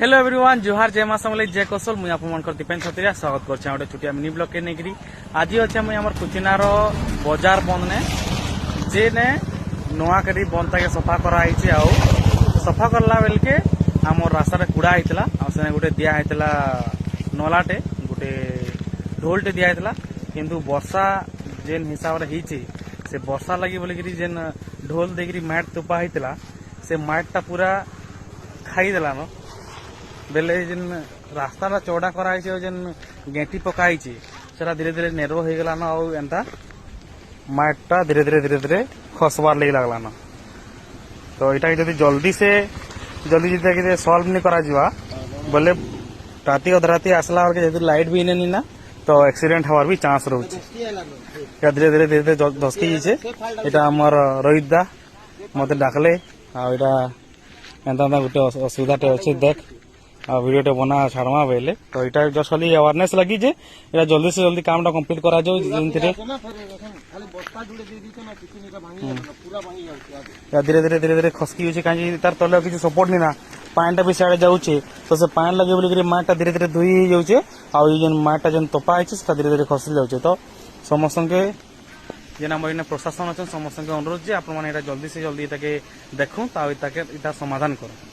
Hello everyone जोहार जय मां समले जय कौशल मुई आपमनकर दीपेन छतरिया स्वागत करछे गोटे छुटिया मिनी ब्लॉग के नेगरी आज अच्छे मुई हमर कुचिनार बाजार बंद ने जे ने नुआ करी बंद ताके सफा करा आइছে आउ सफा करला बेल के हमर रास्ता रे कुड़ा आइतला आ सेने गोटे दिया आइतला नलाटे गोटे ढोलटे दिया आइतला किंतु वर्षा जेन हिसाब रे हिची से वर्षा लगी बोले कि जेन ढोल देगिरी मैट तुपा आइतला से मैट ता पूरा खाई देला न बेले जेन रास्ता चौड़ा कराई जेन गेटी पकाई सेटा धीरे धीरे नेरो हो गला न आउ एंता माटा धीरे धीरे खसबार लगे लगला न तो यहाँ जब जल्दी जल्दी सल्व नहीं करा जिवा बोले राति अधराति आसला जेहतु लाइट भी इने ना तो एक्सीडेंट हवार भी चांस रोचे धीरे धीरे धसकी जाइए यहाँ आमर रोहित दा मत डाकले आटा एंता गोटे असुविधाटे अच्छे देख वीडियो बना छाड़वा बेले तो यहाँ जस्ट खाली अवेयरनेस लगी जे ये जल्दी से जल्दी काम कम्प्लीट करा जाओ धीरे धीरे खसकी होचे कहीं तार तले किसी सपोर्ट नहीं ना पानी भी सियाड़े जाऊे तो से पानी लगे बोलिक माटा धीरे धीरे धोई हो जाऊे आन माटा जेन तपा है धीरे धीरे खसी जाऊे तो समस्त के जेन आम इन प्रशासन अच्छा समस्त अनुरोध जे आप जल्दी से जल्दी देखूँ समाधान करूँ।